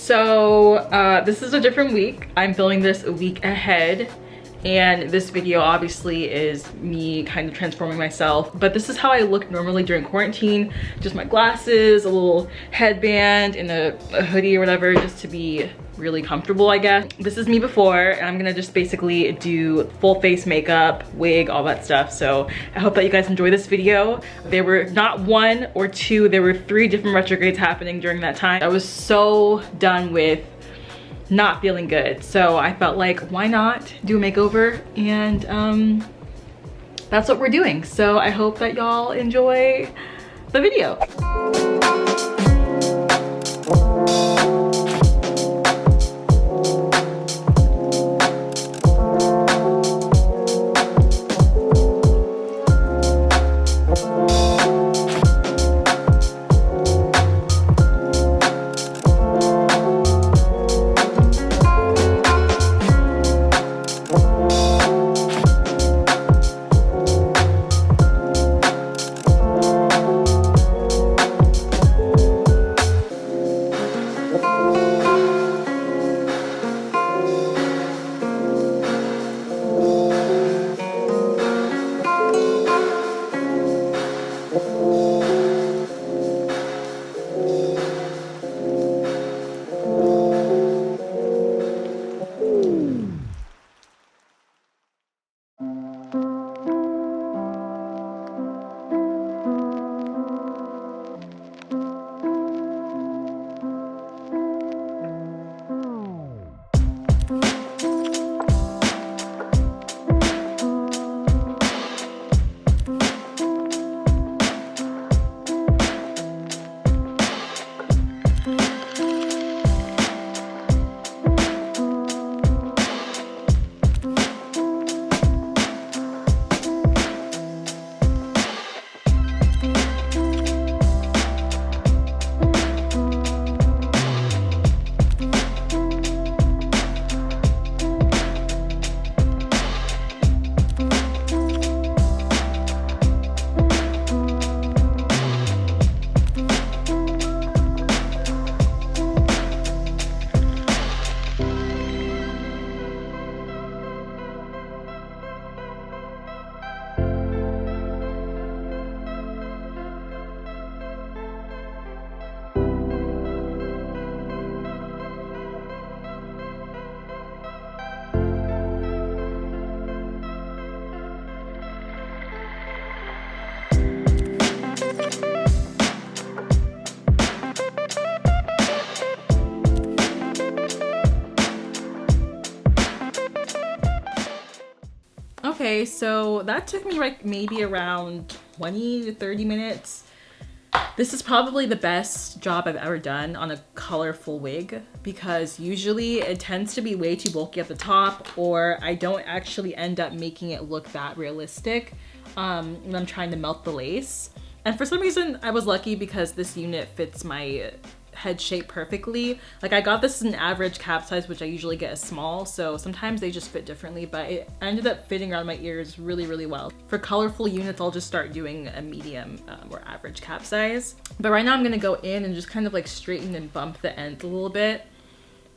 So this is a different week. I'm filming this a week ahead, and this video obviously is me kind of transforming myself, but this is how I look normally during quarantine. Just my glasses, a little headband, and a hoodie or whatever, just to be really comfortable, I guess. This is me before, and I'm gonna just basically do full face makeup, wig, all that stuff. So I hope that you guys enjoy this video. There were not one or two, there were 3 different retrogrades happening during that time. I was so done with not feeling good, so I felt like, why not do a makeover? And that's what we're doing. So I hope that y'all enjoy the video. Okay, so that took me like maybe around 20 to 30 minutes. This is probably the best job I've ever done on a colorful wig, because usually it tends to be way too bulky at the top, or I don't actually end up making it look that realistic when I'm trying to melt the lace. And for some reason I was lucky because this unit fits my head shape perfectly. Like, I got this in an average cap size, which I usually get a small, so sometimes they just fit differently, but it ended up fitting around my ears really, really well. For colorful units, I'll just start doing a medium or average cap size. But right now I'm gonna go in and just kind of like straighten and bump the ends a little bit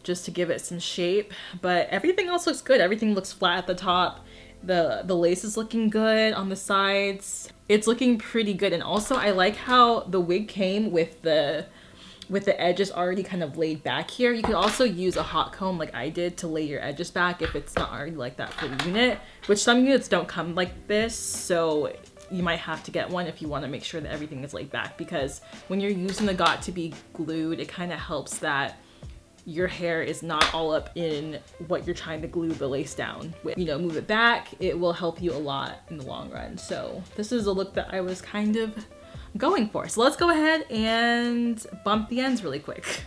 just to give it some shape. But everything else looks good. Everything looks flat at the top. The lace is looking good on the sides. It's looking pretty good. And also I like how the wig came with the edges already kind of laid back here. You could also use a hot comb like I did to lay your edges back if it's not already like that for the unit, which some units don't come like this, so you might have to get one if you want to make sure that everything is laid back, because when you're using the got to be glued, it kind of helps that your hair is not all up in what you're trying to glue the lace down with. You know, move it back, it will help you a lot in the long run. So this is a look that I was kind of going for. So let's go ahead and bump the ends really quick.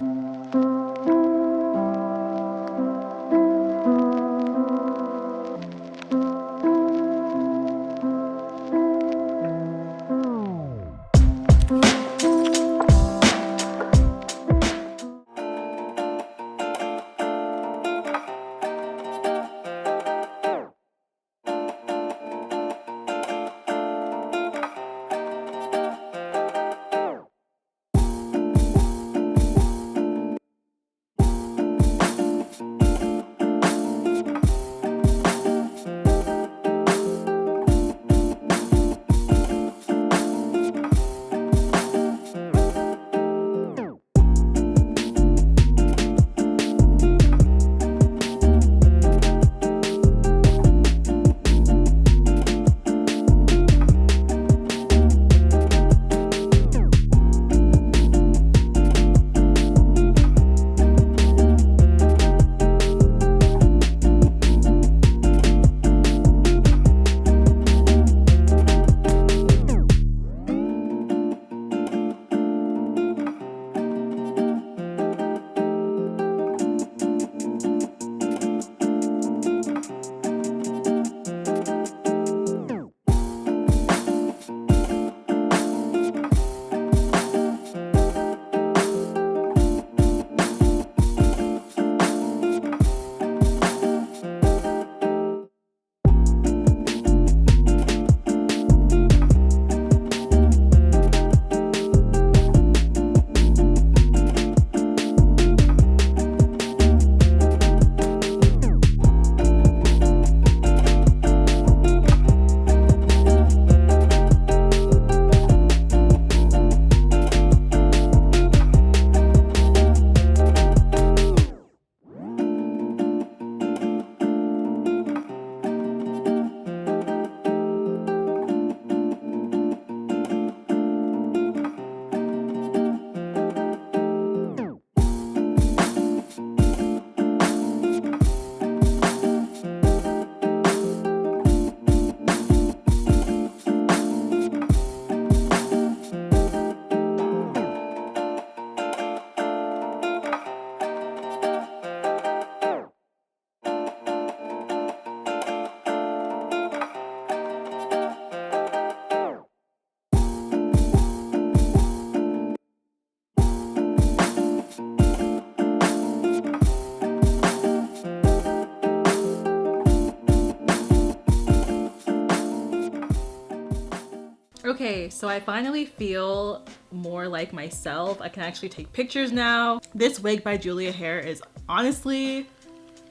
Okay, so I finally feel more like myself. I can actually take pictures now. This wig by Julia Hair is honestly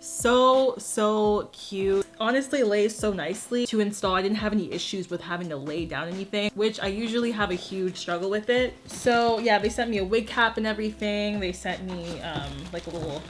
so cute. Honestly lays so nicely to install. I didn't have any issues with having to lay down anything, which I usually have a huge struggle with it. So yeah, they sent me a wig cap and everything. They sent me like a little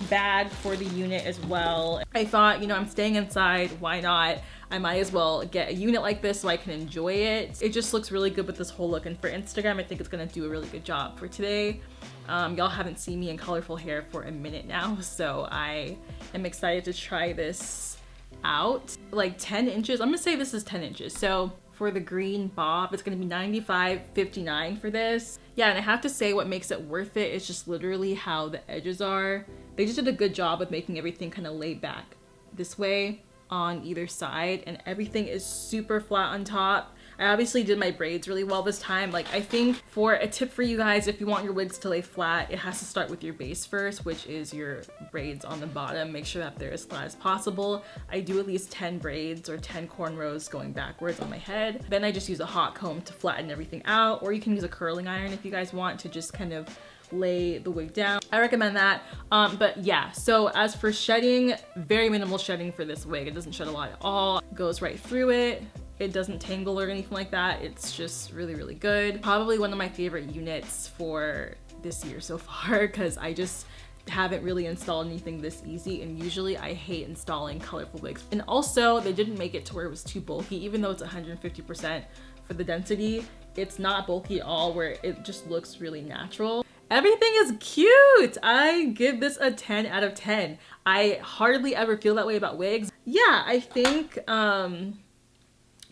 bag for the unit as well. I thought, you know, I'm staying inside, why not? I might as well get a unit like this so I can enjoy it. It just looks really good with this whole look, and for Instagram I think it's gonna do a really good job. For today, y'all haven't seen me in colorful hair for a minute now, so I am excited to try this out. Like 10 inches, I'm gonna say this is 10 inches. So for the green bob, it's gonna be $95.59 for this. Yeah, and I have to say what makes it worth it is just literally how the edges are. They just did a good job of making everything kind of laid back this way on either side, and everything is super flat on top. I obviously did my braids really well this time. Like, I think for a tip for you guys, if you want your wigs to lay flat, it has to start with your base first, which is your braids on the bottom. Make sure that they're as flat as possible. I do at least 10 braids or 10 cornrows going backwards on my head. Then I just use a hot comb to flatten everything out, or you can use a curling iron if you guys want to just kind of lay the wig down. I recommend that. But yeah, so as for shedding, very minimal shedding for this wig. It doesn't shed a lot at all. It goes right through it. It doesn't tangle or anything like that. It's just really good. Probably one of my favorite units for this year so far, because I just haven't really installed anything this easy, and usually I hate installing colorful wigs. And also they didn't make it to where it was too bulky. Even though it's 150% for the density, it's not bulky at all, where it just looks really natural. Everything is cute. I give this a 10 out of 10. I hardly ever feel that way about wigs. Yeah, I think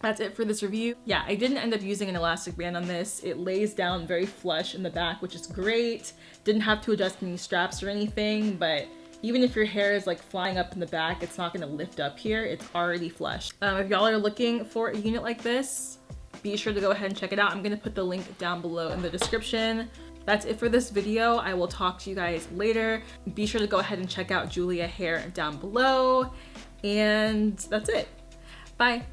that's it for this review. Yeah, I didn't end up using an elastic band on this. It lays down very flush in the back, which is great. Didn't have to adjust any straps or anything, but even if your hair is like flying up in the back, it's not gonna lift up here. It's already flush. If y'all are looking for a unit like this, be sure to go ahead and check it out. I'm gonna put the link down below in the description. That's it for this video. I will talk to you guys later. Be sure to go ahead and check out Julia Hair down below. And that's it. Bye.